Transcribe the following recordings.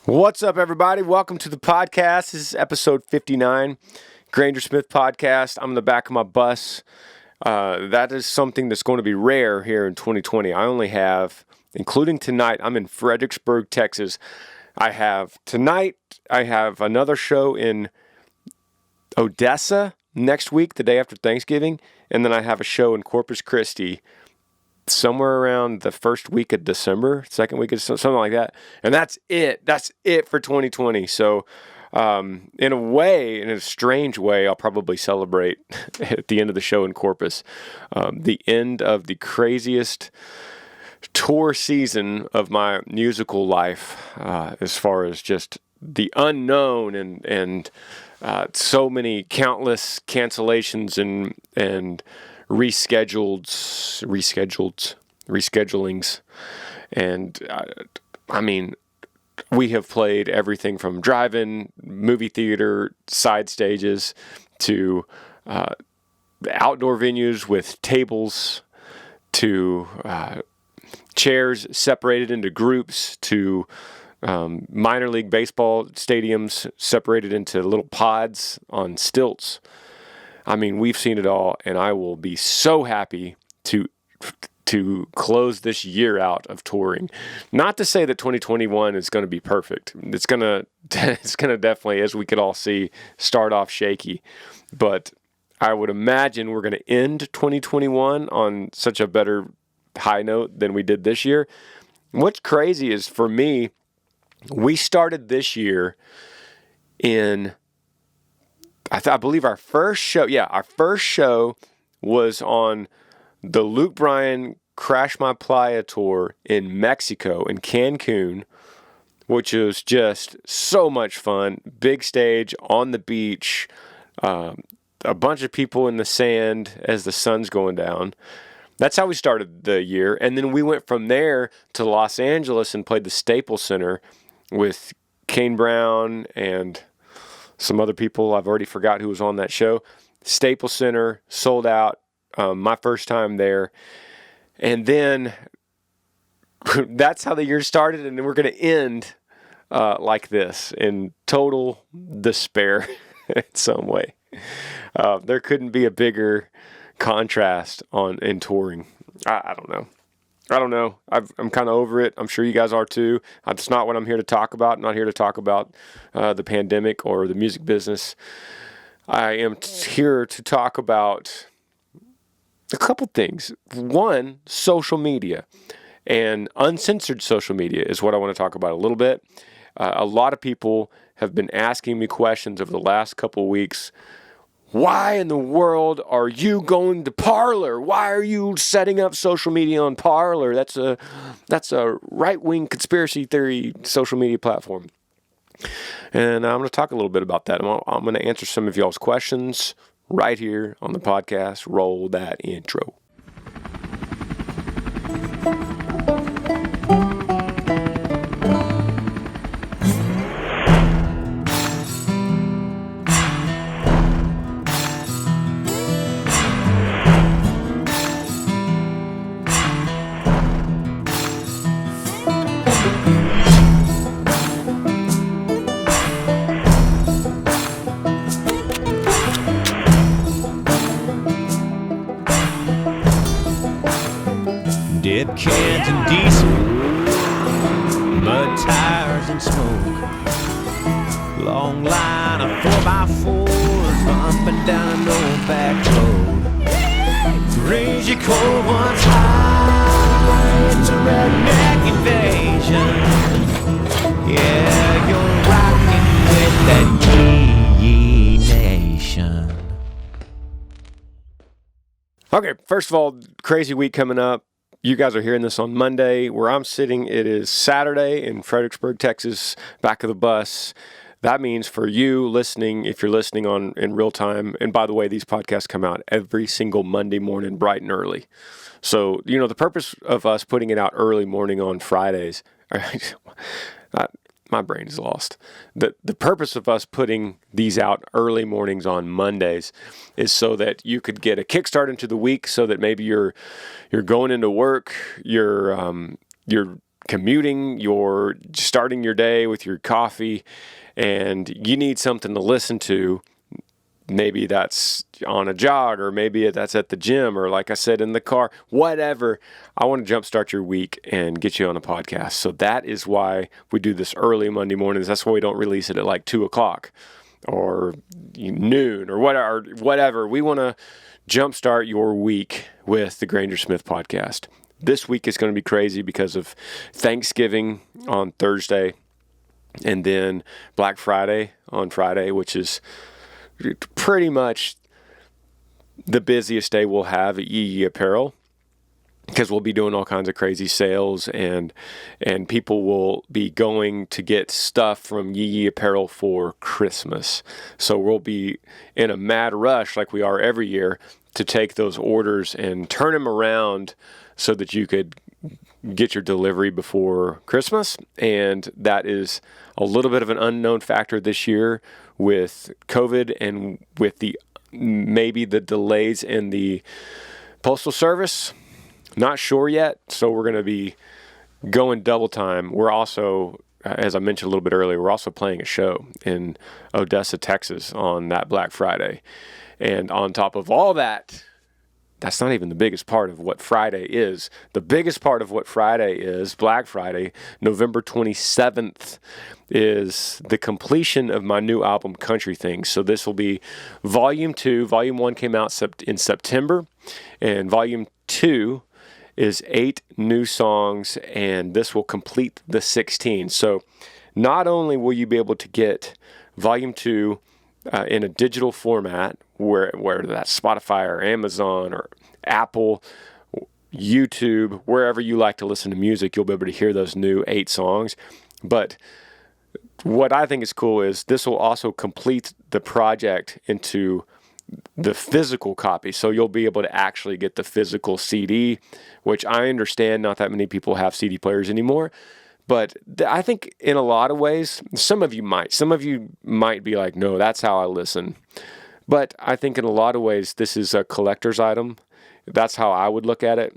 What's up, everybody? Welcome to the podcast. This is episode 59, Granger Smith Podcast. I'm in the back of my bus. That is something that's going to be rare here in 2020. I only have, including tonight, I'm in Fredericksburg, Texas. Tonight, I have another show in Odessa next week, the day after Thanksgiving, and then I have a show in Corpus Christi somewhere around the first week of December, second week of something like that. And that's it. That's it for 2020. So in a strange way, I'll probably celebrate at the end of the show in Corpus, the end of the craziest tour season of my musical life, as far as just the unknown and so many countless cancellations and reschedulings. And I mean, we have played everything from drive-in, movie theater, side stages, to outdoor venues with tables, to chairs separated into groups, to minor league baseball stadiums separated into little pods on stilts. I mean, we've seen it all, and I will be so happy to close this year out of touring. Not to say that 2021 is going to be perfect. It's gonna definitely, as we could all see, start off shaky. But I would imagine we're going to end 2021 on such a better high note than we did this year. What's crazy is, for me, we started this year in, I believe our first show was on the Luke Bryan Crash My Playa tour in Mexico, in Cancun, which was just so much fun. Big stage on the beach, a bunch of people in the sand as the sun's going down. That's how we started the year. And then we went from there to Los Angeles and played the Staples Center with Kane Brown and some other people. I've already forgot who was on that show. Staples Center, sold out. My first time there. And then that's how the year started. And then we're going to end like this, in total despair in some way. There couldn't be a bigger contrast in touring. I don't know. I'm kind of over it. I'm sure you guys are too. That's not what I'm here to talk about. I'm not here to talk about the pandemic or the music business. I am here to talk about a couple things. One, social media, and uncensored social media is what I want to talk about a little bit. A lot of people have been asking me questions over the last couple weeks. Why in the world are you going to Parlor? Why are you setting up social media on Parlor? That's a right-wing conspiracy theory social media platform. And I'm going to talk a little bit about that. I'm going to answer some of y'all's questions right here on the podcast. Roll that intro. Dead cans and diesel, mud tires and smoke. Long line of 4x4s bumping down an old back road. Raise your cold ones high, it's a redneck invasion. Yeah, you're rocking with that Yee Nation. Okay, first of all, crazy week coming up. You guys are hearing this on Monday. Where I'm sitting, it is Saturday in Fredericksburg, Texas, back of the bus. That means for you listening, if you're listening in real time, and by the way, these podcasts come out every single Monday morning, bright and early. So, the purpose of us putting it out early morning on Fridays, my brain is lost. The purpose of us putting these out early mornings on Mondays is so that you could get a kickstart into the week, so that maybe you're going into work, you're commuting, you're starting your day with your coffee, and you need something to listen to. Maybe that's on a jog, or maybe that's at the gym, or like I said, in the car, whatever. I want to jumpstart your week and get you on a podcast. So that is why we do this early Monday mornings. That's why we don't release it at like 2 o'clock or noon or whatever. We want to jumpstart your week with the Granger Smith Podcast. This week is going to be crazy because of Thanksgiving on Thursday, and then Black Friday on Friday, which is pretty much the busiest day we'll have at Yee Apparel, because we'll be doing all kinds of crazy sales, and people will be going to get stuff from Yee Apparel for Christmas. So we'll be in a mad rush like we are every year to take those orders and turn them around so that you could get your delivery before Christmas. And that is a little bit of an unknown factor this year with COVID and with maybe the delays in the Postal Service. Not sure yet, so we're going to be going double time. We're also, as I mentioned a little bit earlier, we're also playing a show in Odessa, Texas on that Black Friday. And on top of all that, that's not even the biggest part of what Friday is. The biggest part of what Friday is, Black Friday, November 27th, is the completion of my new album, Country Things. So this will be Volume 2. Volume 1 came out in September, and Volume 2 is 8 new songs, and this will complete the 16. So not only will you be able to get Volume 2 in a digital format, where that's Spotify or Amazon or Apple, YouTube, wherever you like to listen to music, you'll be able to hear those new 8 songs. But what I think is cool is this will also complete the project into the physical copy. So you'll be able to actually get the physical CD, which I understand not that many people have CD players anymore. But I think in a lot of ways, some of you might be like, no, that's how I listen. But I think in a lot of ways, this is a collector's item. That's how I would look at it.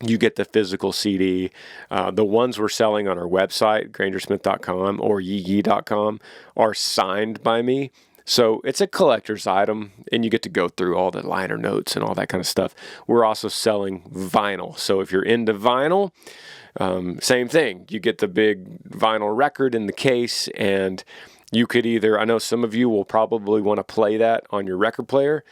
You get the physical CD. The ones we're selling on our website, grangersmith.com or yee.com, are signed by me. So it's a collector's item, and you get to go through all the liner notes and all that kind of stuff. We're also selling vinyl. So if you're into vinyl, same thing. You get the big vinyl record in the case, and you could I know some of you will probably want to play that on your record player,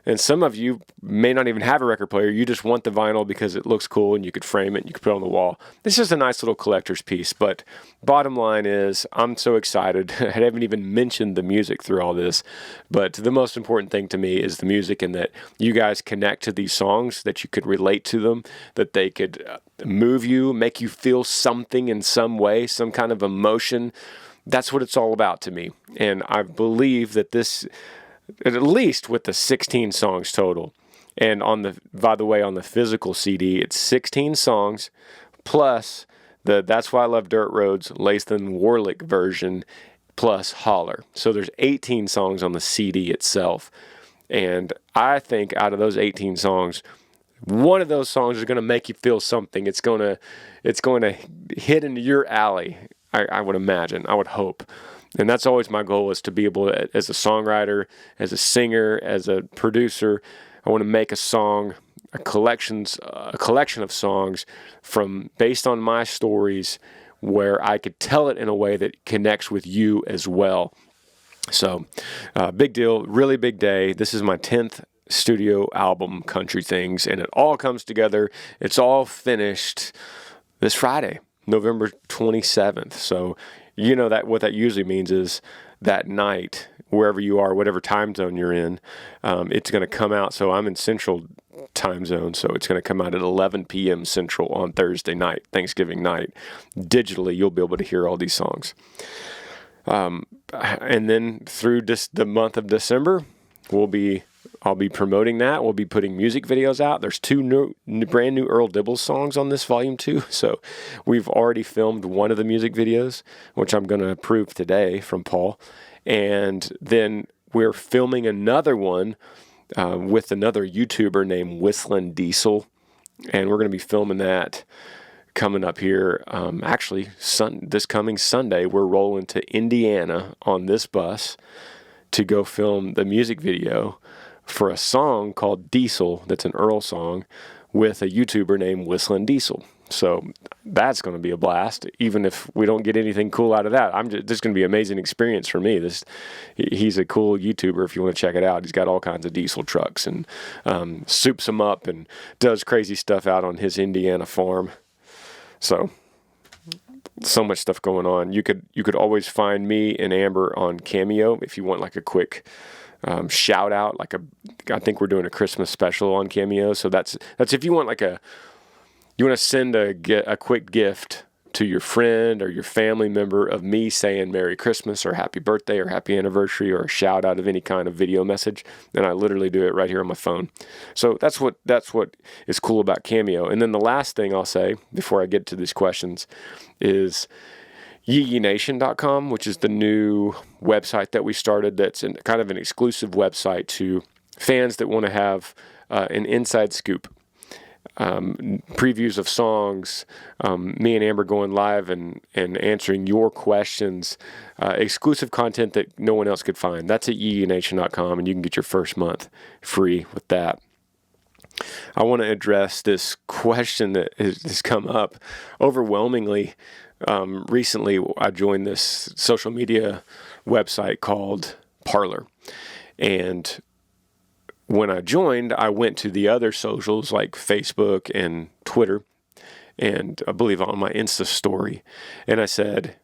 and some of you may not even have a record player. You just want the vinyl because it looks cool, and you could frame it, and you could put it on the wall. This is a nice little collector's piece, but bottom line is I'm so excited. I haven't even mentioned the music through all this, but the most important thing to me is the music, and that you guys connect to these songs, that you could relate to them, that they could move you, make you feel something in some way, some kind of emotion. That's what it's all about to me. And I believe that this, at least with the 16 songs total, and by the way, on the physical CD, it's 16 songs plus the That's Why I Love Dirt Roads, Lathan Warlick version, plus Holler. So there's 18 songs on the CD itself. And I think out of those 18 songs, one of those songs is going to make you feel something. It's going to hit into your alley. I would imagine. I would hope. And that's always my goal, is to be able to, as a songwriter, as a singer, as a producer, I want to make a song, a collection of songs based on my stories, where I could tell it in a way that connects with you as well. So, big deal, really big day. This is my 10th studio album, Country Things, and it all comes together. It's all finished this Friday, November 27th. So you know that what that usually means is that night, wherever you are, whatever time zone you're in, it's going to come out. So I'm in Central time zone, so it's going to come out at 11 p.m. Central on Thursday night, Thanksgiving night. Digitally, you'll be able to hear all these songs. And then through the month of December, I'll be promoting that. We'll be putting music videos out. There's 2 brand new Earl Dibbles songs on this Volume 2. So we've already filmed one of the music videos, which I'm going to approve today from Paul. And then we're filming another one with another YouTuber named Whistlin' Diesel. And we're going to be filming that coming up here. Actually, this coming Sunday, we're rolling to Indiana on this bus to go film the music video for a song called Diesel. That's an Earl song with a YouTuber named Whistling Diesel. So that's going to be a blast. Even if we don't get anything cool out of that, this is going to be an amazing experience for me. He's a cool YouTuber. If you want to check it out, he's got all kinds of diesel trucks and soups them up and does crazy stuff out on his Indiana farm. So much stuff going on. You could always find me and Amber on Cameo if you want like a quick shout out. I think we're doing a Christmas special on Cameo. So that's if you want you want to send a quick gift to your friend or your family member of me saying Merry Christmas or Happy Birthday or Happy Anniversary or a shout out of any kind of video message, then I literally do it right here on my phone. So that's what is cool about Cameo. And then the last thing I'll say before I get to these questions is yeyenation.com, which is the new website that we started. That's kind of an exclusive website to fans that want to have an inside scoop. Previews of songs, me and Amber going live and answering your questions, exclusive content that no one else could find. That's at yeyenation.com, and you can get your first month free with that. I want to address this question that has come up overwhelmingly. Recently, I joined this social media website called Parlor, and when I joined, I went to the other socials like Facebook and Twitter, and I believe on my Insta story, and I said,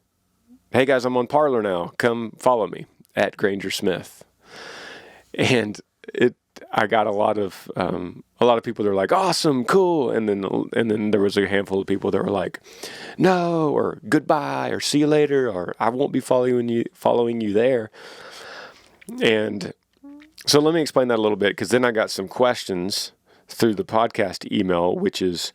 "Hey guys, I'm on Parlor now. Come follow me at Granger Smith." And I got a lot of people that were like, "Awesome, cool," and then there was a handful of people that were like, "No," or "Goodbye," or "See you later," or "I won't be following you there." And so let me explain that a little bit, because then I got some questions through the podcast email, which is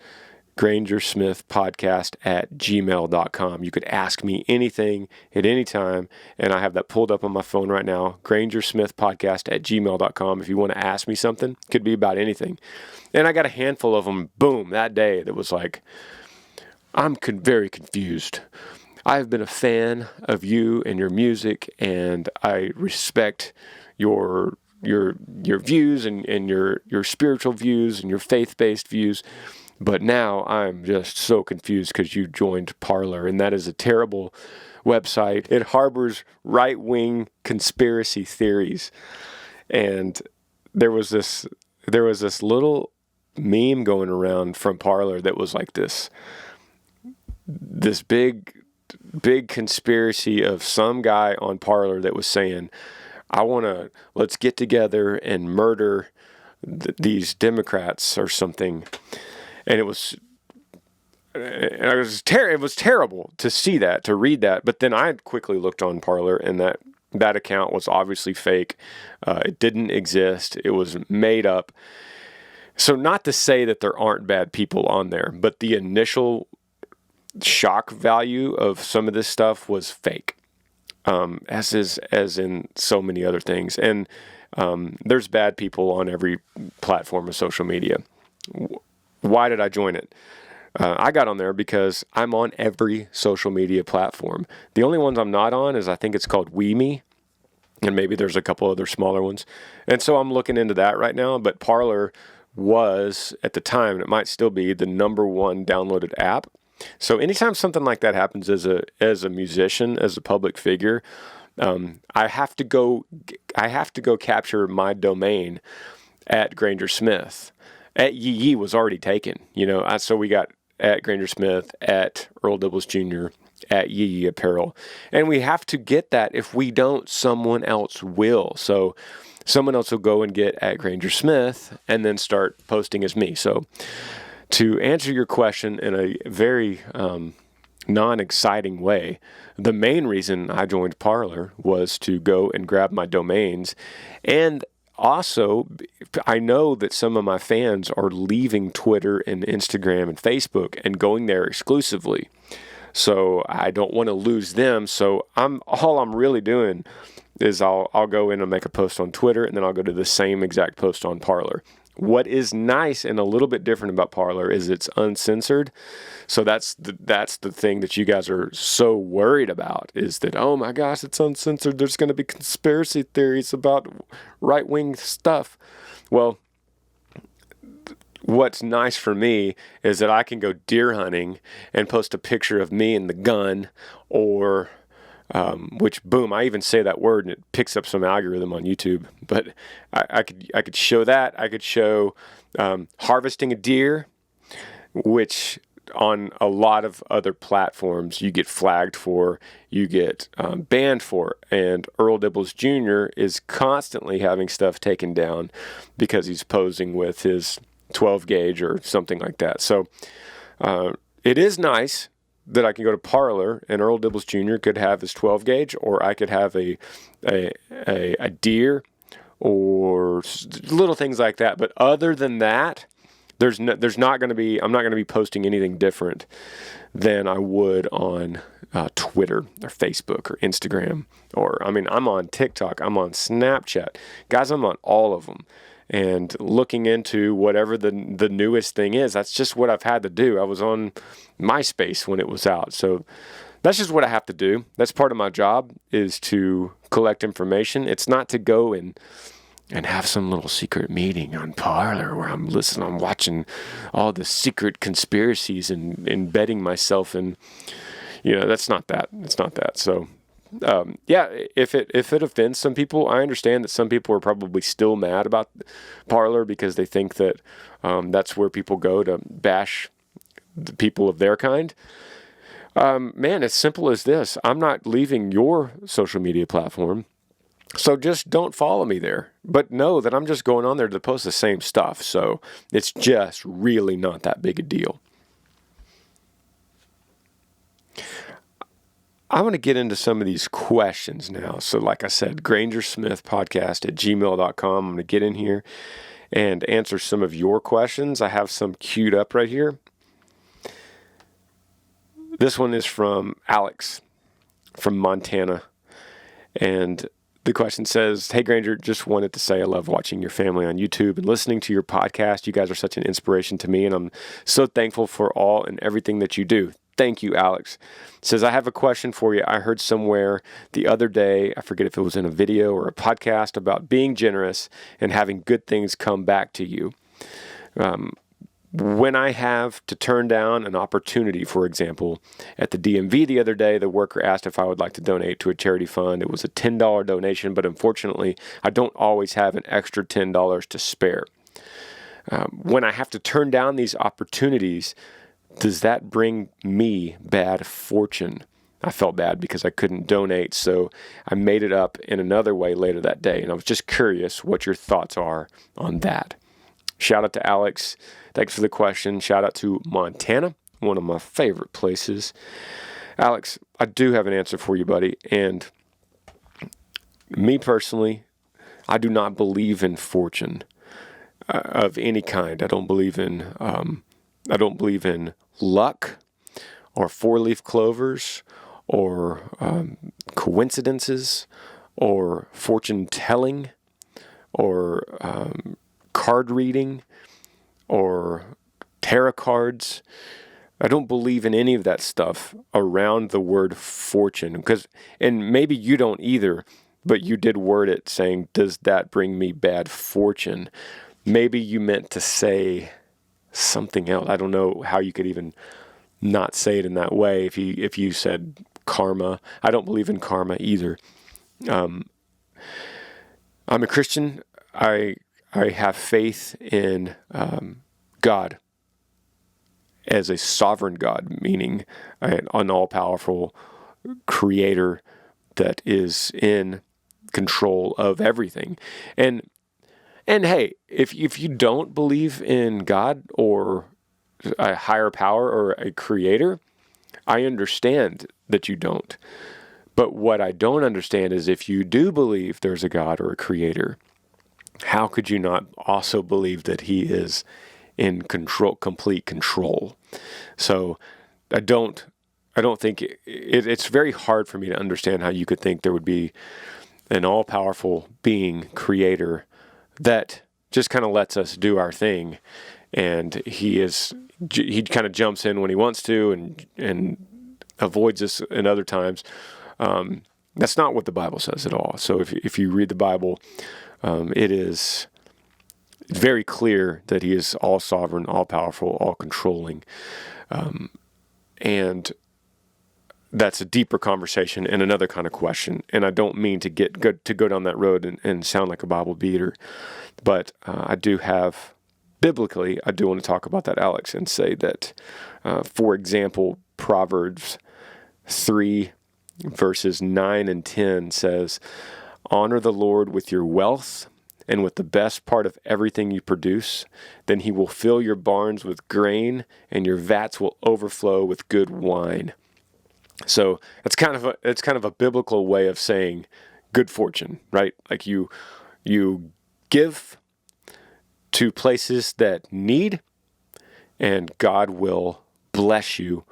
Granger Smith Podcast at gmail.com. You could ask me anything at any time, and I have that pulled up on my phone right now, Granger Smith Podcast at gmail.com. If you want to ask me something, could be about anything. And I got a handful of them, boom, that day that was like, I'm very confused. I've been a fan of you and your music, and I respect your views and your spiritual views and your faith-based views, but now I'm just so confused because you joined Parlor, and that is a terrible website. It harbors right-wing conspiracy theories, and there was this little meme going around from Parlor that was like this big conspiracy of some guy on Parlor that was saying, let's get together and murder these Democrats or something. And it was terrible to see that, to read that. But then I quickly looked on Parlor, and that account was obviously fake. It didn't exist. It was made up. So not to say that there aren't bad people on there, but the initial shock value of some of this stuff was fake. As in so many other things. And there's bad people on every platform of social media. Why did I join it? I got on there because I'm on every social media platform. The only ones I'm not on is, I think it's called WeMe, and maybe there's a couple other smaller ones. And so I'm looking into that right now, but Parlor was, at the time, and it might still be, the number one downloaded app. So anytime something like that happens as a musician, as a public figure, I have to go capture my domain at Granger Smith. At Yee was already taken, so we got at Granger Smith, at Earl Dibbles Jr., at Yee Apparel, and we have to get that. If we don't, someone else will. So someone else will go and get at Granger Smith and then start posting as me. So to answer your question in a very non-exciting way, the main reason I joined Parlor was to go and grab my domains. And also, I know that some of my fans are leaving Twitter and Instagram and Facebook and going there exclusively. So I don't want to lose them. So all I'm really doing is I'll go in and make a post on Twitter, and then I'll go to the same exact post on Parlor. What is nice and a little bit different about Parlor is it's uncensored. So that's the thing that you guys are so worried about, is that, oh my gosh, it's uncensored. There's going to be conspiracy theories about right-wing stuff. Well, what's nice for me is that I can go deer hunting and post a picture of me and the gun, or which, boom, I even say that word and it picks up some algorithm on YouTube. But I could show that. I could show harvesting a deer, which on a lot of other platforms you get flagged for, you get banned for. And Earl Dibbles Jr. is constantly having stuff taken down because he's posing with his 12 gauge or something like that. So it is nice that I can go to Parlor and Earl Dibbles Jr. could have his 12 gauge, or I could have a deer or little things like that. But other than that, there's not going to be, I'm not going to be posting anything different than I would on Twitter or Facebook or Instagram, or, I mean, I'm on TikTok, I'm on Snapchat. Guys, I'm on all of them. And looking into whatever the newest thing is, that's just what I've had to do. I was on MySpace when it was out. So that's just what I have to do. That's part of my job, is to collect information. It's not to go and have some little secret meeting on Parlor where I'm listening, I'm watching all the secret conspiracies and embedding myself in, that's not that. It's not that. So yeah, if it offends some people, I understand that some people are probably still mad about Parlor because they think that that's where people go to bash the people of their kind. Man, as simple as this. I'm not leaving your social media platform, so just don't follow me there. But know that I'm just going on there to post the same stuff, so it's just really not that big a deal. I want to get into some of these questions now. So like I said, Granger Smith Podcast at gmail.com. I'm going to get in here and answer some of your questions. I have some queued up right here. This one is from Alex from Montana. And the question says, "Hey Granger, just wanted to say I love watching your family on YouTube and listening to your podcast. You guys are such an inspiration to me, and I'm so thankful for all and everything that you do." Thank you, Alex. Says, "I have a question for you. I heard somewhere the other day, I forget if it was in a video or a podcast, about being generous and having good things come back to you. When I have to turn down an opportunity, for example, at the DMV the other day, the worker asked if I would like to donate to a charity fund. It was a $10 donation, but unfortunately, I don't always have an extra $10 to spare. When I have to turn down these opportunities, does that bring me bad fortune? I felt bad because I couldn't donate, so I made it up in another way later that day, and I was just curious what your thoughts are on that." Shout out to Alex. Thanks for the question. Shout out to Montana, one of my favorite places. Alex, I do have an answer for you, buddy. And me personally, I do not believe in fortune of any kind. I don't believe in luck or four-leaf clovers or coincidences or fortune telling or card reading or tarot cards. I don't believe in any of that stuff around the word fortune, and maybe you don't either, but you did word it saying, does that bring me bad fortune? Maybe you meant to say something else. I don't know how you could even not say it in that way if you said karma. I don't believe in karma either. I'm a Christian. I have faith in God as a sovereign God, meaning an all-powerful creator that is in control of everything. And hey, if you don't believe in God or a higher power or a creator, I understand that you don't. But what I don't understand is if you do believe there's a God or a creator, how could you not also believe that he is in control, complete control? So I don't think it's very hard for me to understand how you could think there would be an all-powerful being, creator, that just kind of lets us do our thing, and he kind of jumps in when he wants to and avoids us in other times. That's not what the Bible says at all. So if you read the Bible, it is very clear that he is all sovereign, all powerful, all controlling, and that's a deeper conversation and another kind of question. And I don't mean to go down that road and sound like a Bible beater, but biblically, I do want to talk about that, Alex, and say that, for example, Proverbs 3 verses 9 and 10 says, "Honor the Lord with your wealth and with the best part of everything you produce. Then he will fill your barns with grain and your vats will overflow with good wine." So it's kind of a biblical way of saying good fortune, right? Like you give to places that need, and God will bless you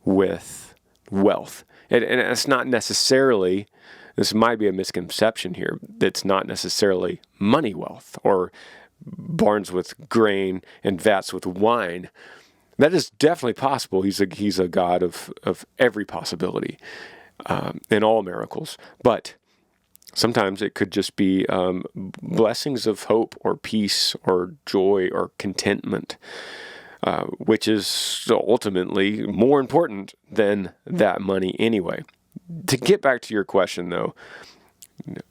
with wealth. And it's not necessarily, this might be a misconception here, it's not necessarily money wealth or barns with grain and vats with wine. That is definitely possible. He's a God of every possibility, in all miracles. But sometimes it could just be blessings of hope or peace or joy or contentment, which is ultimately more important than that money anyway. To get back to your question, though,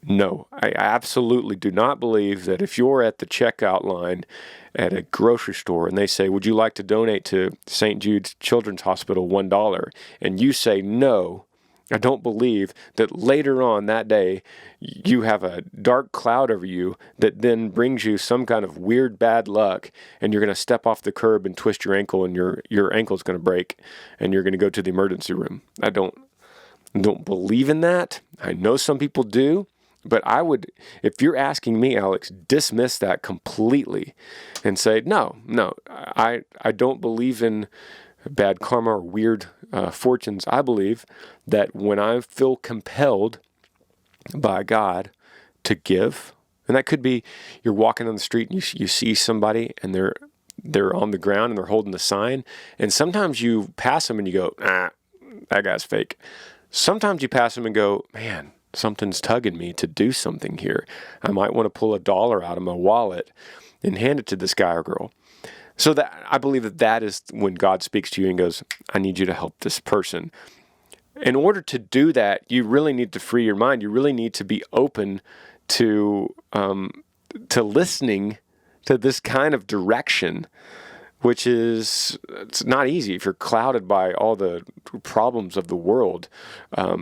no, I absolutely do not believe that if you're at the checkout line at a grocery store and they say, "Would you like to donate to St. Jude's Children's Hospital $1?" and you say no, I don't believe that later on that day you have a dark cloud over you that then brings you some kind of weird bad luck and you're going to step off the curb and twist your ankle and your ankle's going to break and you're going to go to the emergency room. I don't believe in that. I know some people do, but I would, if you're asking me, Alex, dismiss that completely and say, no, I don't believe in bad karma or weird fortunes. I believe that when I feel compelled by God to give, and that could be you're walking on the street and you see somebody and they're on the ground and they're holding the sign, and sometimes you pass them and you go, that guy's fake. Sometimes you pass them and go, man, something's tugging me to do something here. I might want to pull $1 out of my wallet and hand it to this guy or girl. So that I believe that is when God speaks to you and goes, I need you to help this person. In order to do that, you really need to free your mind. You really need to be open to listening to this kind of direction, which is, it's not easy if you're clouded by all the problems of the world. I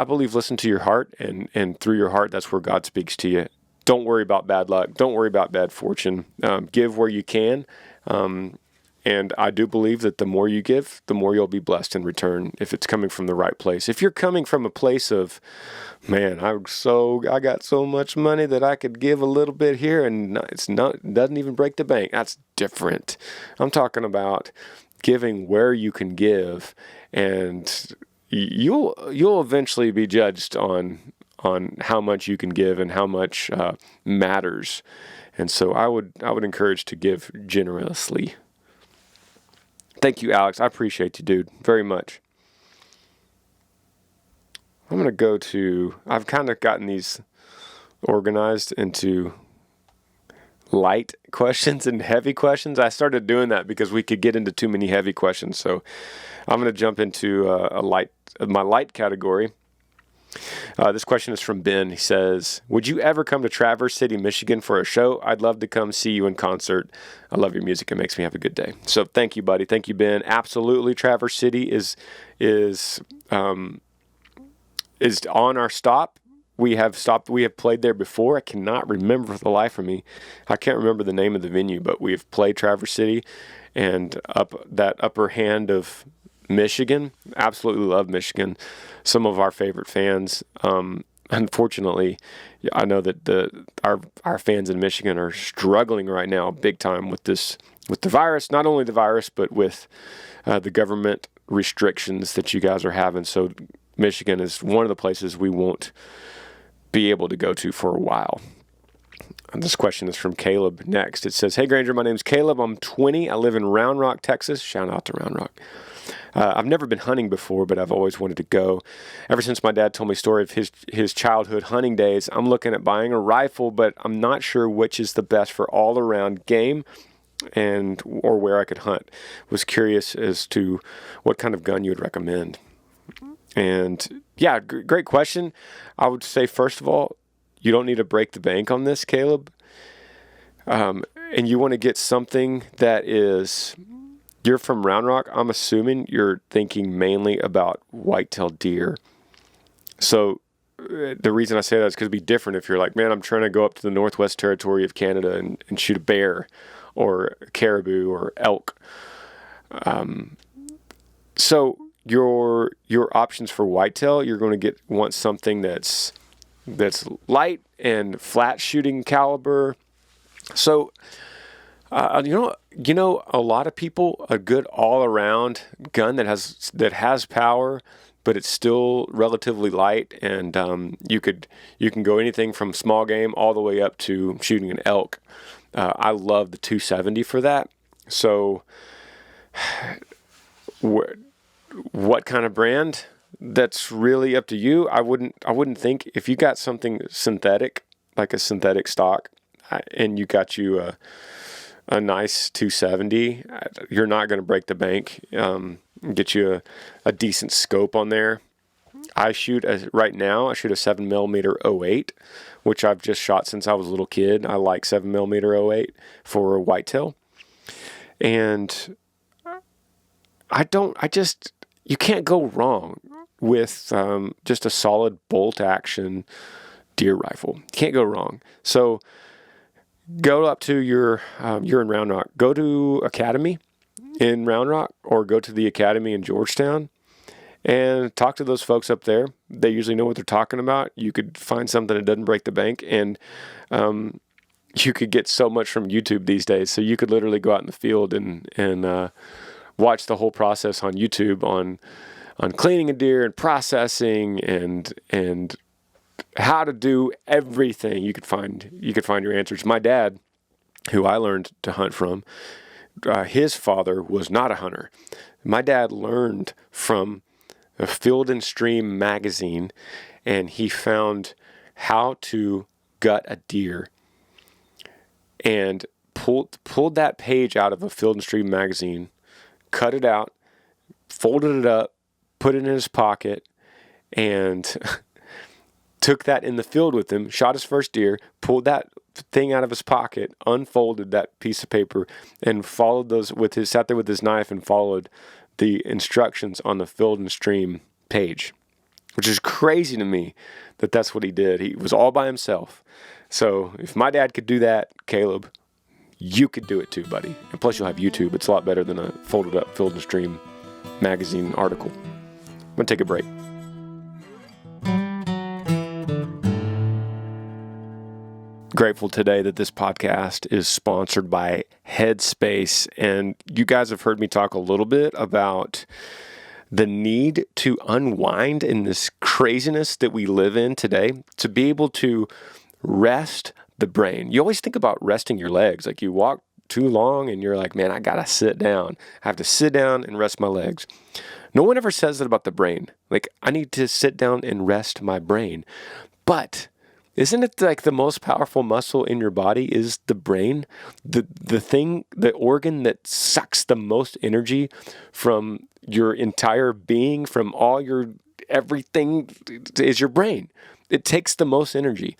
believe listen to your heart, and through your heart, that's where God speaks to you. Don't worry about bad luck. Don't worry about bad fortune. Give where you can. And I do believe that the more you give, the more you'll be blessed in return if it's coming from the right place. If you're coming from a place of, man, I got so much money that I could give a little bit here and it doesn't even break the bank. That's different. I'm talking about giving where you can give, and you'll eventually be judged on how much you can give and how much matters. And so I would encourage to give generously. Thank you, Alex. I appreciate you, dude, very much. I'm going to go to, I've kind of gotten these organized into light questions and heavy questions. I started doing that because we could get into too many heavy questions. So I'm going to jump into my light category. This question is from Ben. He says, would you ever come to Traverse City, Michigan for a show? I'd love to come see you in concert. I love your music. It makes me have a good day. So thank you, buddy. Thank you, Ben. Absolutely. Traverse City is on our stop. We have played there before. I cannot remember for the life of me. I can't remember the name of the venue, but we have played Traverse City and up that upper hand of Michigan. Absolutely love Michigan. Some of our favorite fans. Unfortunately, I know that our fans in Michigan are struggling right now big time with the virus. Not only the virus, but with the government restrictions that you guys are having. So Michigan is one of the places we won't be able to go to for a while. And this question is from Caleb next. It says, "Hey Granger, my name's Caleb. I'm 20. I live in Round Rock, Texas." Shout out to Round Rock. I've never been hunting before, but I've always wanted to go. Ever since my dad told me a story of his childhood hunting days, I'm looking at buying a rifle, but I'm not sure which is the best for all-around game or where I could hunt. Was curious as to what kind of gun you would recommend. And yeah, great question. I would say, first of all, you don't need to break the bank on this, Caleb. And you want to get something that is... You're from Round Rock. I'm assuming you're thinking mainly about whitetail deer. So the reason I say that is because it'd be different if you're like, man, I'm trying to go up to the Northwest Territory of Canada and shoot a bear or a caribou or elk. So your options for whitetail, you're going to want something that's light and flat shooting caliber. So, you know, a lot of people, a good all-around gun that has power, but it's still relatively light, and you can go anything from small game all the way up to shooting an elk. I love the 270 for that. So, what kind of brand? That's really up to you. I wouldn't think if you got something synthetic, like a synthetic stock, and you got you a nice 270, you're not going to break the bank. Get you a decent scope on there. Right now I shoot a 7mm 08, which I've just shot since I was a little kid. I like 7mm 08 for whitetail. And you can't go wrong with just a solid bolt action deer rifle. You can't go wrong. So go up to you're in Round Rock. Go to Academy in Round Rock or go to the Academy in Georgetown and talk to those folks up there. They usually know what they're talking about. You could find something that doesn't break the bank, and you could get so much from YouTube these days. So you could literally go out in the field and watch the whole process on YouTube on cleaning a deer and processing and how to do everything. You could find your answers. My dad, who I learned to hunt from, his father was not a hunter. My dad learned from a Field and Stream magazine, and he found how to gut a deer and pulled that page out of a Field and Stream magazine, cut it out, folded it up, put it in his pocket, and took that in the field with him, shot his first deer, pulled that thing out of his pocket, unfolded that piece of paper, and followed sat there with his knife and followed the instructions on the Field and Stream page, which is crazy to me that's what he did. He was all by himself. So if my dad could do that, Caleb, you could do it too, buddy. And plus you'll have YouTube. It's a lot better than a folded up Field and Stream magazine article. I'm going to take a break. Grateful today that this podcast is sponsored by Headspace, and you guys have heard me talk a little bit about the need to unwind in this craziness that we live in today, to be able to rest the brain. You always think about resting your legs, like you walk too long and you're like, man, I gotta sit down. I have to sit down and rest my legs. No one ever says that about the brain. Like, I need to sit down and rest my brain. But isn't it like the most powerful muscle in your body is the brain? The organ that sucks the most energy from your entire being, from all your everything, is your brain. It takes the most energy.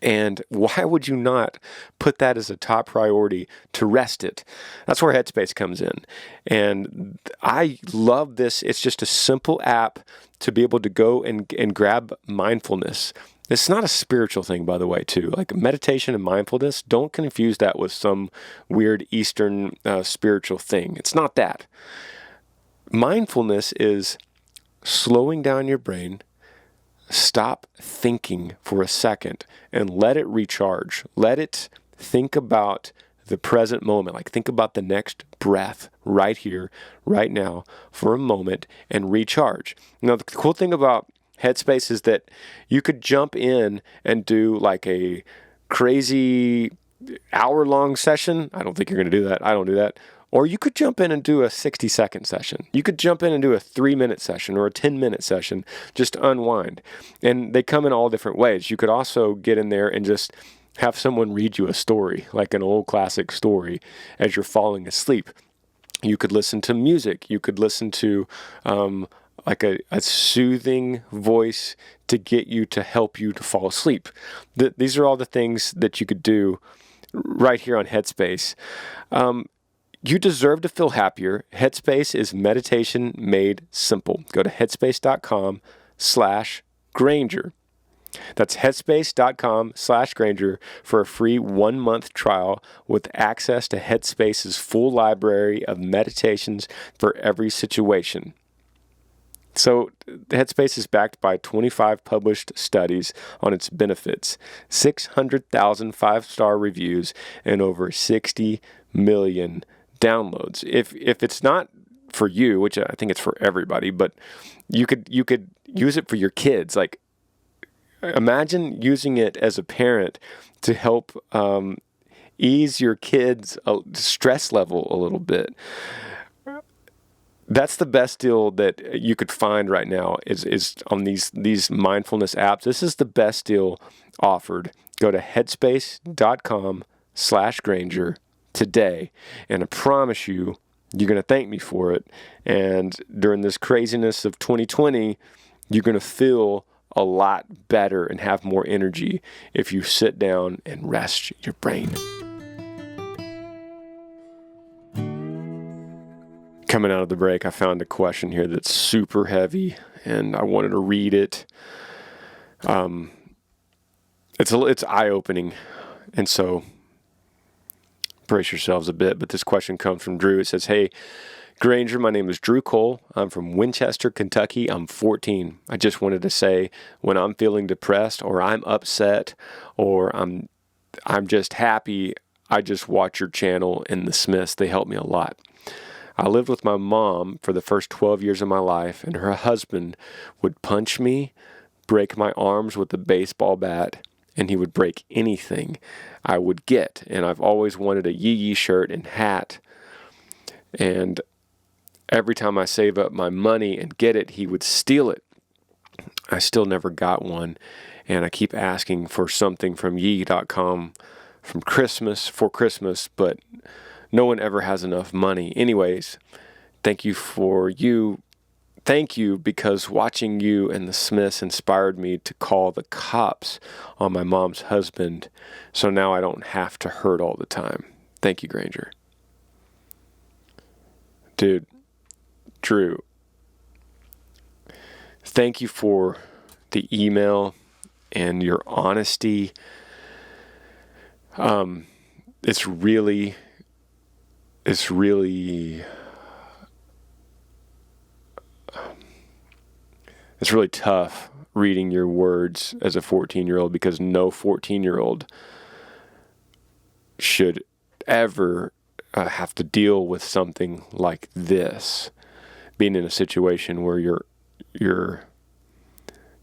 And why would you not put that as a top priority to rest it? That's where Headspace comes in. And I love this. It's just a simple app to be able to go and grab mindfulness. It's not a spiritual thing, by the way, too. Like meditation and mindfulness, don't confuse that with some weird Eastern spiritual thing. It's not that. Mindfulness is slowing down your brain, stop thinking for a second, and let it recharge. Let it think about the present moment. Like think about the next breath right here, right now, for a moment, and recharge. Now, the cool thing about Headspace is that you could jump in and do like a crazy hour-long session. I don't think you're going to do that. I don't do that. Or you could jump in and do a 60-second session. You could jump in and do a 3-minute session or a 10-minute session, just to unwind. And they come in all different ways. You could also get in there and just have someone read you a story, like an old classic story, as you're falling asleep. You could listen to music. You could listen to like a soothing voice to get you to help you to fall asleep. These are all the things that you could do right here on Headspace. You deserve to feel happier. Headspace is meditation made simple. Go to headspace.com/Granger. That's headspace.com/Granger for a free 1-month trial with access to Headspace's full library of meditations for every situation. So Headspace is backed by 25 published studies on its benefits, 600,000 5-star reviews, and over 60 million downloads. If it's not for you, which I think it's for everybody, but you could use it for your kids. Like, imagine using it as a parent to help ease your kids' stress level a little bit. That's the best deal that you could find right now is on these mindfulness apps. This is the best deal offered. Go to headspace.com/Granger today, and I promise you, you're going to thank me for it. And during this craziness of 2020, you're going to feel a lot better and have more energy if you sit down and rest your brain. Coming out of the break, I found a question here that's super heavy, and I wanted to read it. It's eye-opening, and so brace yourselves a bit. But this question comes from Drew. It says, "Hey, Granger, my name is Drew Cole. I'm from Winchester, Kentucky. I'm 14. I just wanted to say, when I'm feeling depressed or I'm upset or I'm just happy, I just watch your channel and the Smiths. They help me a lot. I lived with my mom for the first 12 years of my life, and her husband would punch me, break my arms with a baseball bat, and he would break anything I would get. And I've always wanted a Yee shirt and hat. And every time I save up my money and get it, he would steal it. I still never got one. And I keep asking for something from Yee.com for Christmas, but no one ever has enough money. Anyways, thank you because watching you and the Smiths inspired me to call the cops on my mom's husband, so now I don't have to hurt all the time. Thank you, Granger." Dude, Drew, thank you for the email and your honesty. It's really tough reading your words as a 14-year-old, because no 14-year-old should ever have to deal with something like this, being in a situation where your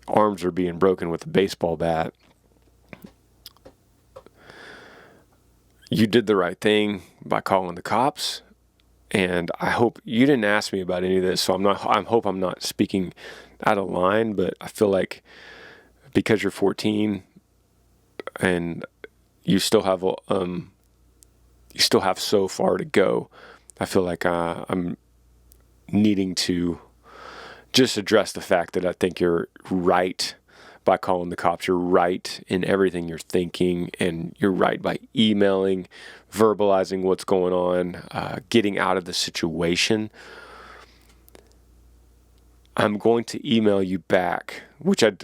arms are being broken with a baseball bat. You did the right thing by calling the cops, and I hope you didn't ask me about any of this, so I hope I'm not speaking out of line, but I feel like because you're 14 and you still have so far to go, I feel like I'm needing to just address the fact that I think you're right by calling the cops. You're right in everything you're thinking, and you're right by emailing, verbalizing what's going on, getting out of the situation. I'm going to email you back, which I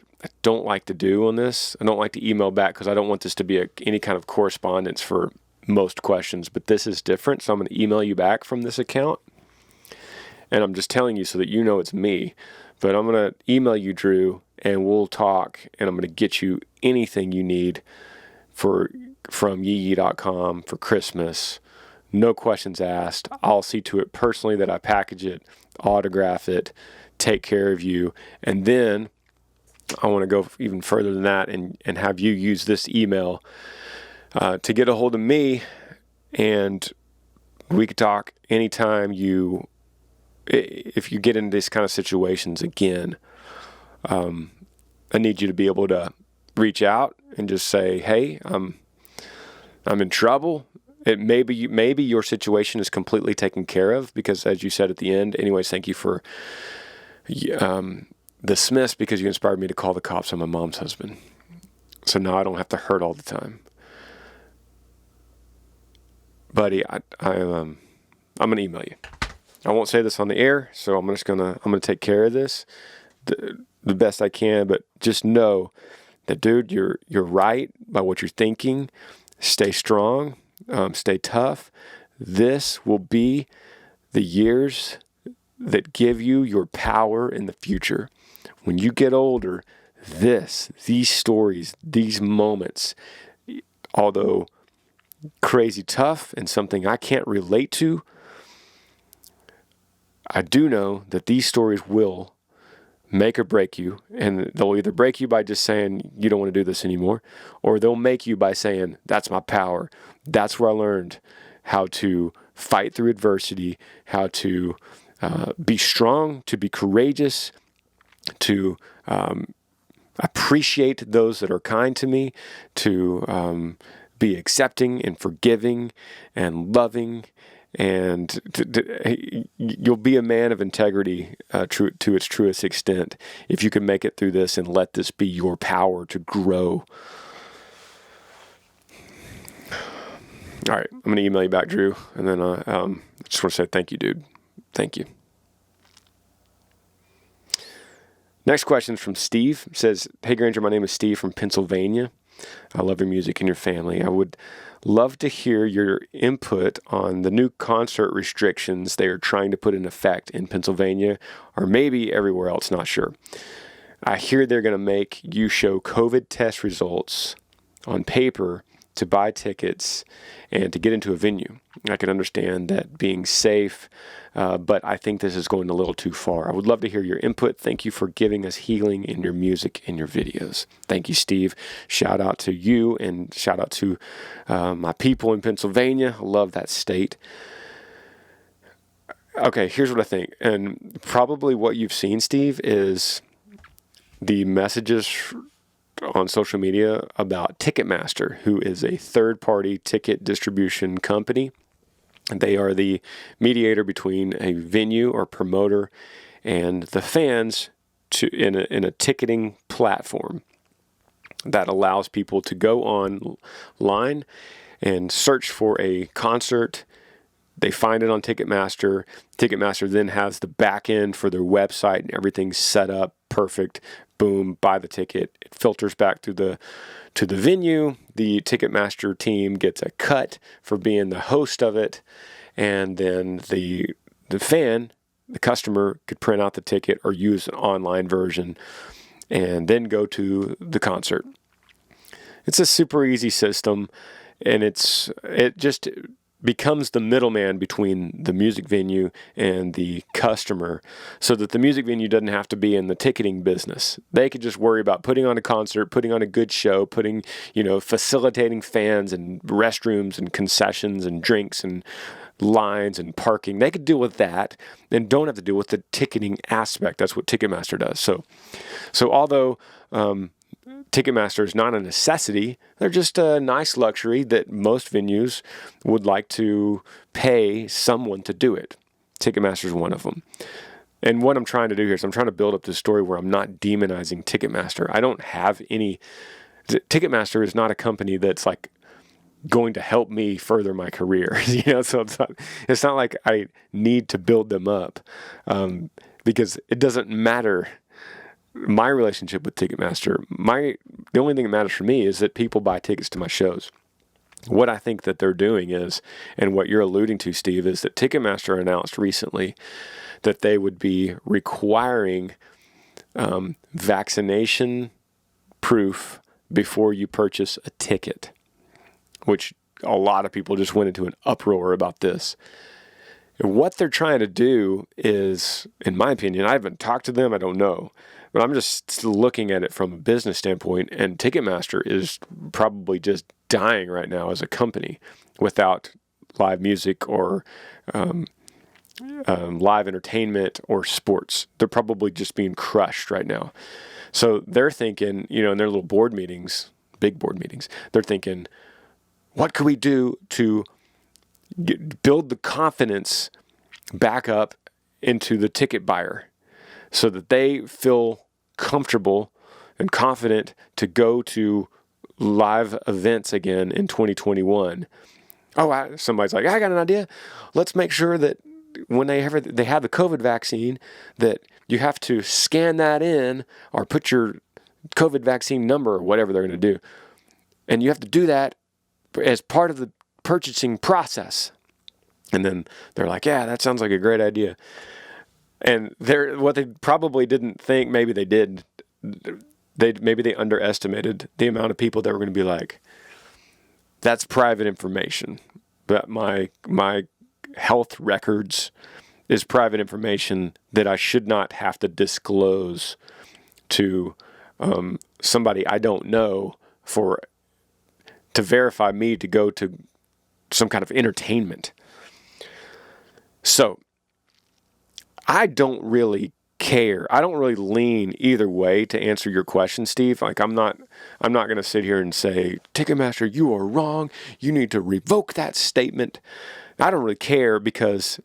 don't like to do on this. I don't like to email back because I don't want this to be any kind of correspondence for most questions, but this is different. So I'm going to email you back from this account, and I'm just telling you so that you know it's me. But I'm going to email you, Drew, and we'll talk, and I'm going to get you anything you need from Yee.com for Christmas. No questions asked. I'll see to it personally that I package it, autograph it, take care of you, and then I want to go even further than that and have you use this email to get a hold of me, and we could talk anytime if you get into these kind of situations again. I need you to be able to reach out and just say, hey, I'm in trouble. It maybe your situation is completely taken care of, because as you said at the end, anyways, thank you for the Smiths, because you inspired me to call the cops on my mom's husband. So now I don't have to hurt all the time. Buddy, I'm going to email you. I won't say this on the air, so I'm going to take care of this the best I can, but just know that, dude, you're right by what you're thinking. Stay strong, stay tough. This will be the years that give you your power in the future. When you get older, these stories, these moments, although crazy tough and something I can't relate to, I do know that these stories will make or break you, and they'll either break you by just saying you don't want to do this anymore, or they'll make you by saying, that's my power. That's where I learned how to fight through adversity, how to be strong, to be courageous, to appreciate those that are kind to me, to be accepting and forgiving and loving, and you'll be a man of integrity to its truest extent if you can make it through this and let this be your power to grow. All right, I'm going to email you back, Drew, and then I just want to say thank you, dude. Thank you. Next question is from Steve. It says, hey, Granger, my name is Steve from Pennsylvania. I love your music and your family. I would love to hear your input on the new concert restrictions they are trying to put in effect in Pennsylvania, or maybe everywhere else, not sure. I hear they're going to make you show COVID test results on paper to buy tickets and to get into a venue. I can understand that being safe, but I think this is going a little too far. I would love to hear your input. Thank you for giving us healing in your music and your videos. Thank you, Steve. Shout out to you, and shout out to my people in Pennsylvania. I love that state. Okay, here's what I think. And probably what you've seen, Steve, is the messages on social media about Ticketmaster, who is a third-party ticket distribution company. They are the mediator between a venue or promoter and the fans in a ticketing platform that allows people to go online and search for a concert. They find it on Ticketmaster. Ticketmaster then has the back end for their website and everything's set up perfect. Boom, buy the ticket. It filters back to the venue. The Ticketmaster team gets a cut for being the host of it, and then the fan, the customer, could print out the ticket or use an online version and then go to the concert. It's a super easy system, and it just becomes the middleman between the music venue and the customer, so that the music venue doesn't have to be in the ticketing business. They could just worry about putting on a concert, putting on a good show, facilitating fans and restrooms and concessions and drinks and lines and parking. They could deal with that and don't have to deal with the ticketing aspect. That's what Ticketmaster does. So although Ticketmaster is not a necessity, they're just a nice luxury that most venues would like to pay someone to do it. Ticketmaster is one of them. And what I'm trying to do here is I'm trying to build up this story where I'm not demonizing Ticketmaster. I don't have any... Ticketmaster is not a company that's like going to help me further my career. So it's not like I need to build them up because it doesn't matter. My relationship with Ticketmaster, the only thing that matters for me is that people buy tickets to my shows. What I think that they're doing is, and what you're alluding to, Steve, is that Ticketmaster announced recently that they would be requiring vaccination proof before you purchase a ticket, which a lot of people just went into an uproar about this. And what they're trying to do is, in my opinion, I haven't talked to them, I don't know, but I'm just looking at it from a business standpoint, and Ticketmaster is probably just dying right now as a company without live music or live entertainment or sports. They're probably just being crushed right now. So they're thinking, in their little board meetings, big board meetings, they're thinking, what could we do to build the confidence back up into the ticket buyer so that they feel comfortable and confident to go to live events again in 2021. Somebody's like, I got an idea. Let's make sure that when they have the COVID vaccine, that you have to scan that in or put your COVID vaccine number or whatever they're going to do. And you have to do that as part of the purchasing process. And then they're like, yeah, that sounds like a great idea. And what they probably didn't think, maybe they did, maybe they underestimated the amount of people that were going to be like, that's private information. But my health records is private information that I should not have to disclose to somebody I don't know to verify me to go to some kind of entertainment. So I don't really care. I don't really lean either way to answer your question, Steve. Like I'm not going to sit here and say, Ticketmaster, you are wrong. You need to revoke that statement. I don't really care because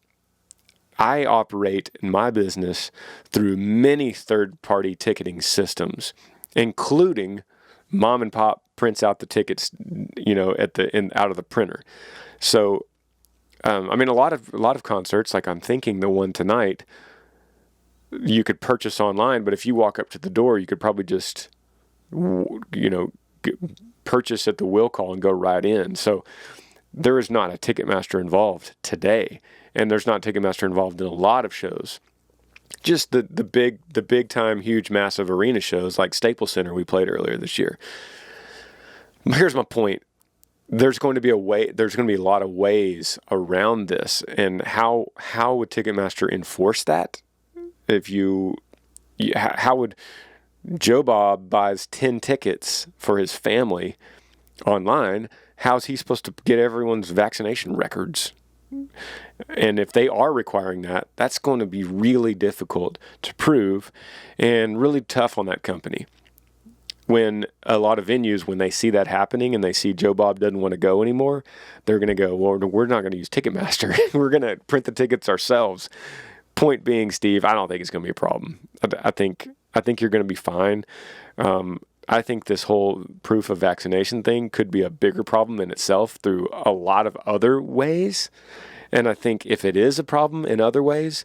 I operate in my business through many third-party ticketing systems, including mom and pop prints out the tickets, out of the printer. So, a lot of concerts, like I'm thinking the one tonight, you could purchase online, but if you walk up to the door, you could probably just, purchase at the will call and go right in. So there is not a Ticketmaster involved today, and there's not Ticketmaster involved in a lot of shows. Just the big time, huge, massive arena shows like Staples Center we played earlier this year. Here's my point. There's going to be a lot of ways around this, and how would Ticketmaster enforce that? How would Joe Bob buys 10 tickets for his family online? How's he supposed to get everyone's vaccination records? And if they are requiring that, that's going to be really difficult to prove and really tough on that company. When a lot of venues, when they see that happening and they see Joe Bob doesn't want to go anymore, they're going to go, well, we're not going to use Ticketmaster. We're going to print the tickets ourselves. Point being, Steve, I don't think it's going to be a problem. I think you're going to be fine. I think this whole proof of vaccination thing could be a bigger problem in itself through a lot of other ways. And I think if it is a problem in other ways,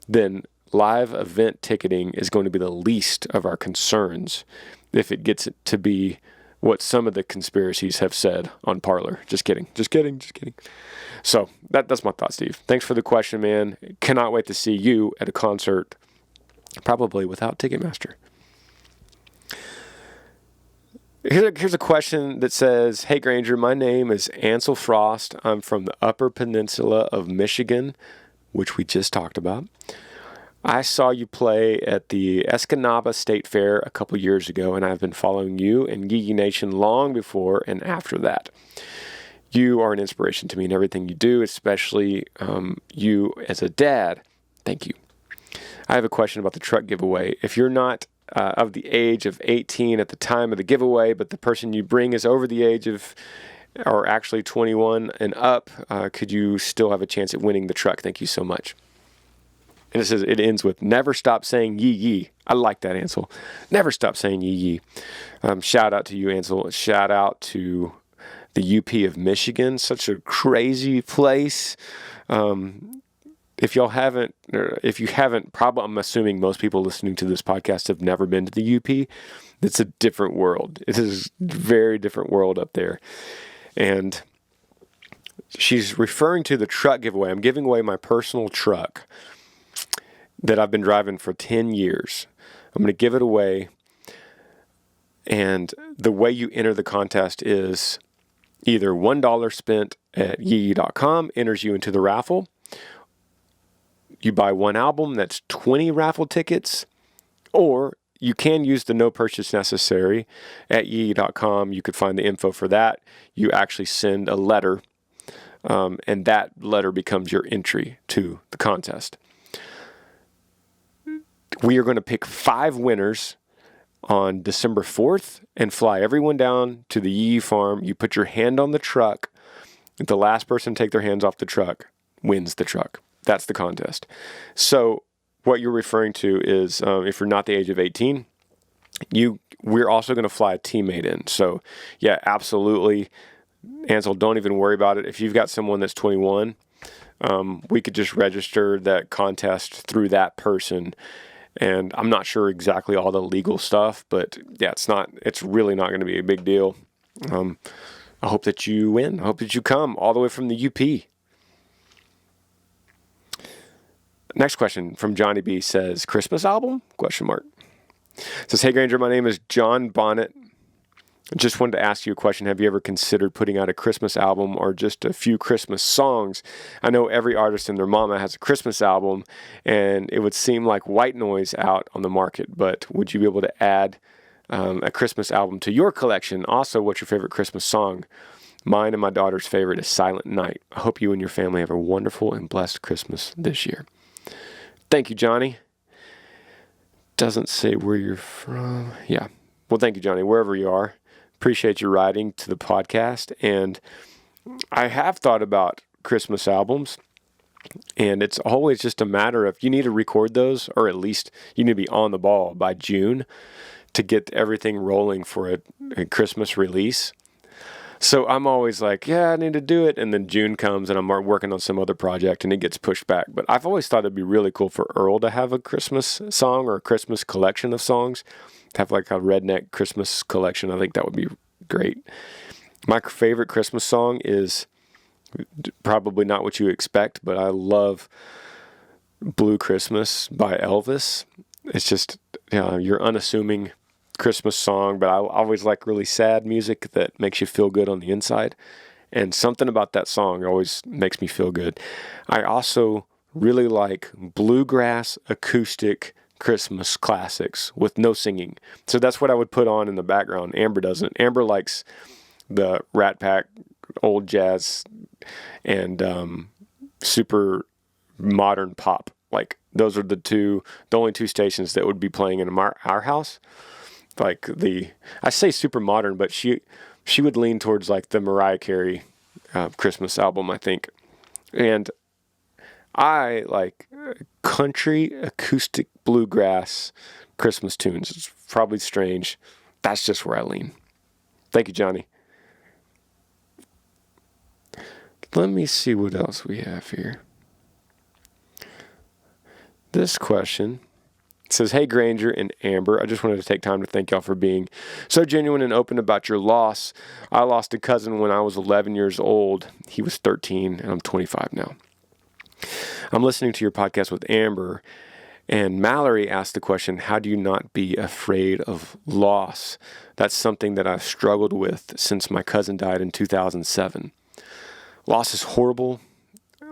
then live event ticketing is going to be the least of our concerns if it gets to be what some of the conspiracies have said on Parlor. Just kidding. So that's my thought, Steve. Thanks for the question, man. Cannot wait to see you at a concert, probably without Ticketmaster. Here's a question that says, hey, Granger, my name is Ansel Frost. I'm from the Upper Peninsula of Michigan, which we just talked about. I saw you play at the Escanaba State Fair a couple years ago, and I've been following you and Geeky Nation long before and after that. You are an inspiration to me in everything you do, especially you as a dad. Thank you. I have a question about the truck giveaway. If you're not of the age of 18 at the time of the giveaway, but the person you bring is over the age of, or actually 21 and up, could you still have a chance at winning the truck? Thank you so much. And it ends with, never stop saying yee yee. I like that, Ansel. Never stop saying yee yee. Shout out to you, Ansel. Shout out to the UP of Michigan. Such a crazy place. If you haven't, probably, I'm assuming most people listening to this podcast have never been to the UP. It's a different world. It is a very different world up there. And she's referring to the truck giveaway. I'm giving away my personal truck that I've been driving for 10 years. I'm going to give it away. And the way you enter the contest is either $1 spent at yee.com enters you into the raffle, you buy one album, that's 20 raffle tickets, or you can use the no purchase necessary at yee.com. You could find the info for that. You actually send a letter, and that letter becomes your entry to the contest. We are going to pick 5 winners on December 4th and fly everyone down to the Yee farm. You put your hand on the truck. The last person to take their hands off the truck wins the truck. That's the contest. So what you're referring to is if you're not the age of 18, we're also going to fly a teammate in. So yeah, absolutely. Ansel, don't even worry about it. If you've got someone that's 21, we could just register that contest through that person. And I'm not sure exactly all the legal stuff, but yeah, it's really not going to be a big deal. I hope that you win. I hope that you come all the way from the UP. Next question from Johnny B says, Christmas album? ? Says, hey Granger, my name is John Bonnet. Just wanted to ask you a question. Have you ever considered putting out a Christmas album or just a few Christmas songs? I know every artist and their mama has a Christmas album, and it would seem like white noise out on the market, but would you be able to add a Christmas album to your collection? Also, what's your favorite Christmas song? Mine and my daughter's favorite is Silent Night. I hope you and your family have a wonderful and blessed Christmas this year. Thank you, Johnny. Doesn't say where you're from. Yeah. Well, thank you, Johnny, wherever you are. Appreciate you writing to the podcast. And I have thought about Christmas albums, and it's always just a matter of you need to record those, or at least you need to be on the ball by June to get everything rolling for a Christmas release. So I'm always like, yeah, I need to do it. And then June comes and I'm working on some other project and it gets pushed back. But I've always thought it'd be really cool for Earl to have a Christmas song or a Christmas collection of songs. Have like a redneck Christmas collection. I think that would be great. My favorite Christmas song is probably not what you expect, but I love Blue Christmas by Elvis. It's just, your unassuming Christmas song, but I always like really sad music that makes you feel good on the inside. And something about that song always makes me feel good. I also really like bluegrass acoustic Christmas classics with no singing. So that's what I would put on in the background. Amber doesn't. Amber likes the Rat Pack, old jazz, and super modern pop. Like those are the only two stations that would be playing in our house. Like I say super modern, but she would lean towards like the Mariah Carey Christmas album, I think. And I like country acoustic bluegrass Christmas tunes. It's probably strange. That's just where I lean. Thank you, Johnny. Let me see what else we have here. This question says, hey, Granger and Amber, I just wanted to take time to thank y'all for being so genuine and open about your loss. I lost a cousin when I was 11 years old. He was 13, and I'm 25 now. I'm listening to your podcast with Amber, and Mallory asked the question, how do you not be afraid of loss? That's something that I've struggled with since my cousin died in 2007. Loss is horrible.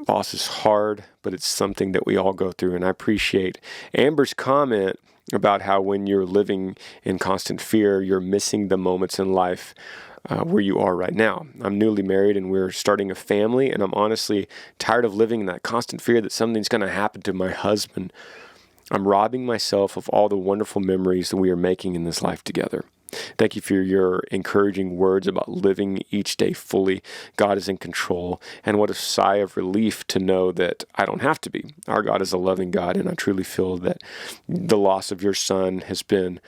Loss is hard, but it's something that we all go through, and I appreciate Amber's comment about how when you're living in constant fear, you're missing the moments in life where you are right now. I'm newly married, and we're starting a family, and I'm honestly tired of living in that constant fear that something's going to happen to my husband. I'm robbing myself of all the wonderful memories that we are making in this life together. Thank you for your encouraging words about living each day fully. God is in control, and what a sigh of relief to know that I don't have to be. Our God is a loving God, and I truly feel that the loss of your son has been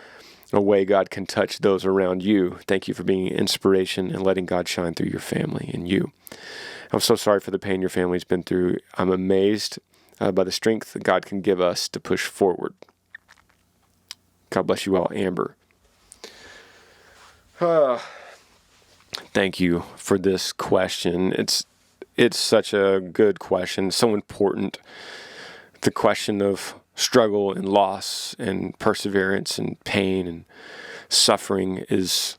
a way God can touch those around you. Thank you for being an inspiration and letting God shine through your family and you. I'm so sorry for the pain your family's been through. I'm amazed by the strength that God can give us to push forward. God bless you all, Amber. Thank you for this question. It's such a good question, so important. The question of struggle and loss and perseverance and pain and suffering is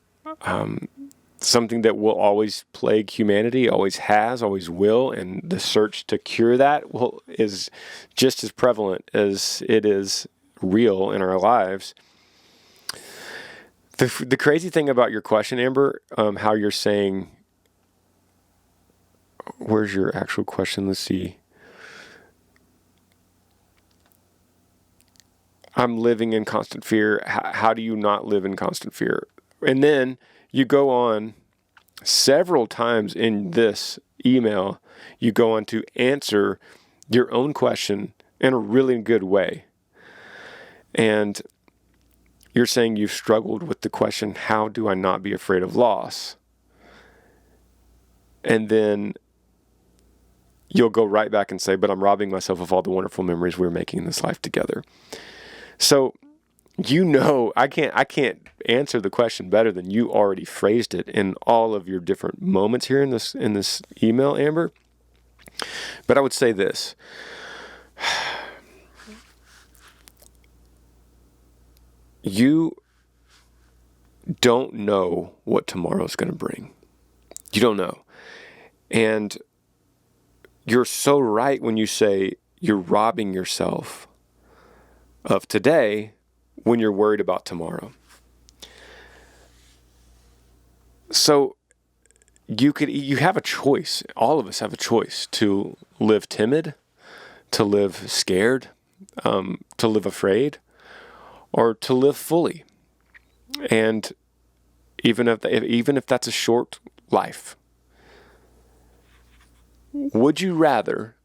something that will always plague humanity, always has, always will, and the search to cure that is just as prevalent as it is real in our lives. The crazy thing about your question, Amber, how you're saying, where's your actual question? Let's see. I'm living in constant fear. How do you not live in constant fear? And then you go on several times in this email, you go on to answer your own question in a really good way. And you're saying you've struggled with the question, how do I not be afraid of loss? And then you'll go right back and say, but I'm robbing myself of all the wonderful memories we're making in this life together. So, I can't answer the question better than you already phrased it in all of your different moments here in this email, Amber. But I would say this. You don't know what tomorrow's going to bring. You don't know. And you're so right when you say you're robbing yourself of today when you're worried about tomorrow. So you have a choice. All of us have a choice to live timid, to live scared, to live afraid, or to live fully. And even if that's a short life, would you rather?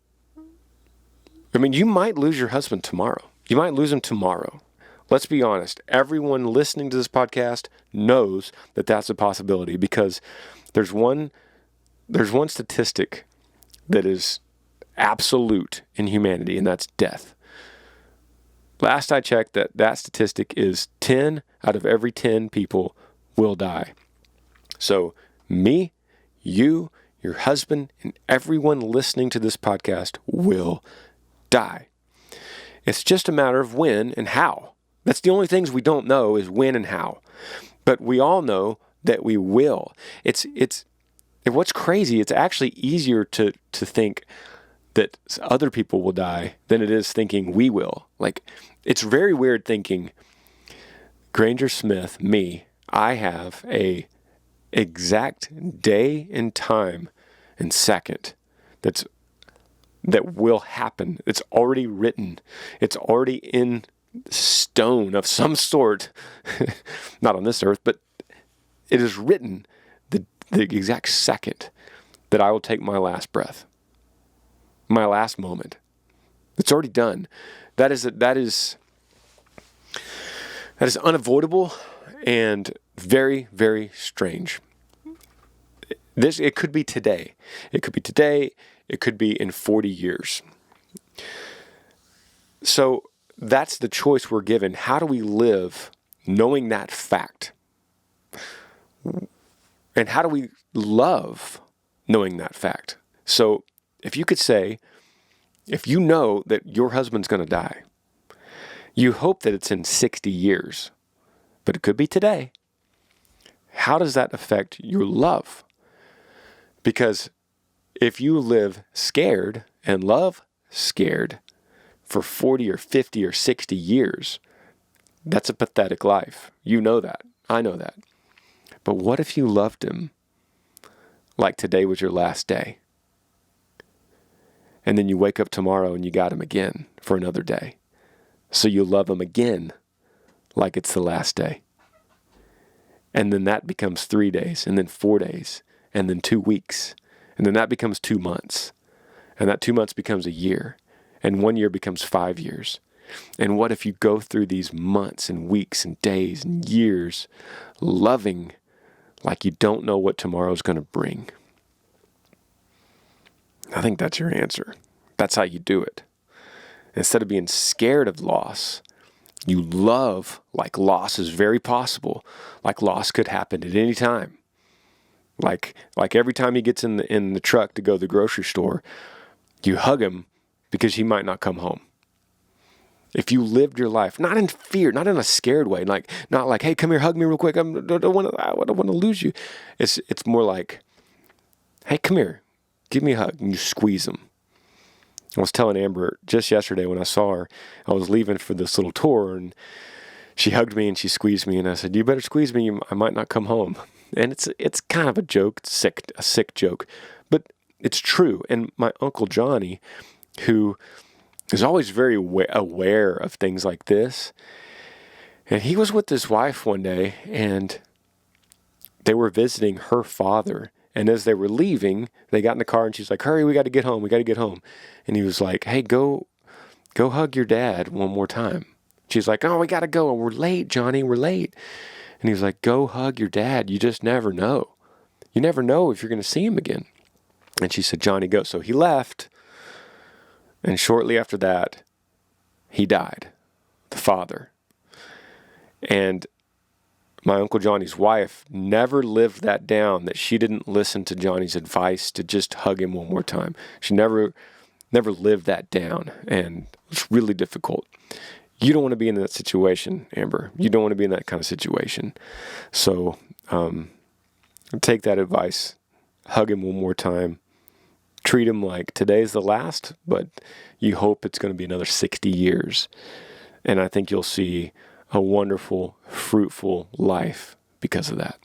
I mean, you might lose your husband tomorrow. You might lose him tomorrow. Let's be honest. Everyone listening to this podcast knows that that's a possibility, because there's one statistic that is absolute in humanity, and that's death. Last I checked, that statistic is 10 out of every 10 people will die. So me, you, your husband, and everyone listening to this podcast will die. It's just a matter of when and how. That's the only things we don't know, is when and how. But we all know that we will. It's what's crazy, it's actually easier to think that other people will die than it is thinking we will. Like, it's very weird thinking, Granger Smith, me, I have a exact day and time and second that will happen. It's already written. It's already in stone of some sort, not on this earth, but it is written the exact second that I will take my last breath, my last moment. It's already done. That is unavoidable and very, very strange. It could be today. It could be today. It could be in 40 years. So that's the choice we're given. How do we live knowing that fact? And how do we love knowing that fact? So if you could say, if you know that your husband's going to die, you hope that it's in 60 years, but it could be today. How does that affect your love? Because if you live scared and love scared for 40 or 50 or 60 years, that's a pathetic life. You know that. I know that. But what if you loved him like today was your last day? And then you wake up tomorrow and you got him again for another day. So you love him again like it's the last day. And then that becomes 3 days, and then 4 days, and then 2 weeks. And then that becomes 2 months. And that 2 months becomes a year. And 1 year becomes 5 years. And what if you go through these months and weeks and days and years loving like you don't know what tomorrow's going to bring? I think that's your answer. That's how you do it. Instead of being scared of loss, you love like loss is very possible, like loss could happen at any time. Like every time he gets in the truck to go to the grocery store, you hug him because he might not come home. If you lived your life, not in fear, not in a scared way, not like, hey, come here, hug me real quick. I don't want to lose you. It's more like, hey, come here, give me a hug, and you squeeze them. I was telling Amber just yesterday when I saw her, I was leaving for this little tour, and she hugged me and she squeezed me, and I said, you better squeeze me, I might not come home. And it's kind of a joke, a sick joke, but it's true. And my Uncle Johnny, who is always very aware of things like this, and he was with his wife one day, and they were visiting her father. And as they were leaving, they got in the car, and she's like, hurry, we got to get home. And he was like, hey, go hug your dad one more time. She's like, oh, we got to go. We're late, Johnny, we're late. And he was like, go hug your dad. You just never know. You never know if you're going to see him again. And she said, Johnny, go. So he left. And shortly after that, he died, the father. And my Uncle Johnny's wife never lived that down, that she didn't listen to Johnny's advice to just hug him one more time. She never lived that down. And it's really difficult. You don't want to be in that situation, Amber. You don't want to be in that kind of situation. So take that advice. Hug him one more time. Treat him like today's the last, but you hope it's going to be another 60 years. And I think you'll see a wonderful, fruitful life because of that.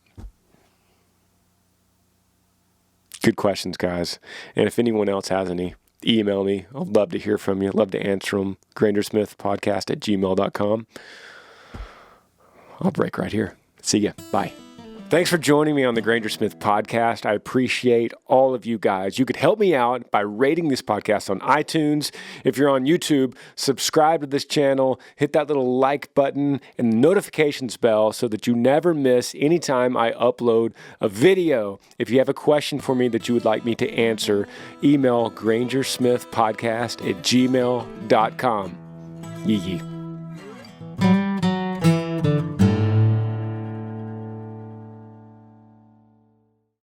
Good questions, guys. And if anyone else has any, email me. I'd love to hear from you. I'd love to answer them. Granger Smith Podcast at gmail.com. I'll break right here. See ya. Bye. Thanks for joining me on the Granger Smith Podcast. I appreciate all of you guys. You could help me out by rating this podcast on iTunes. If you're on YouTube, subscribe to this channel, hit that little like button and the notifications bell so that you never miss any time I upload a video. If you have a question for me that you would like me to answer, email grangersmithpodcast@gmail.com. Yee.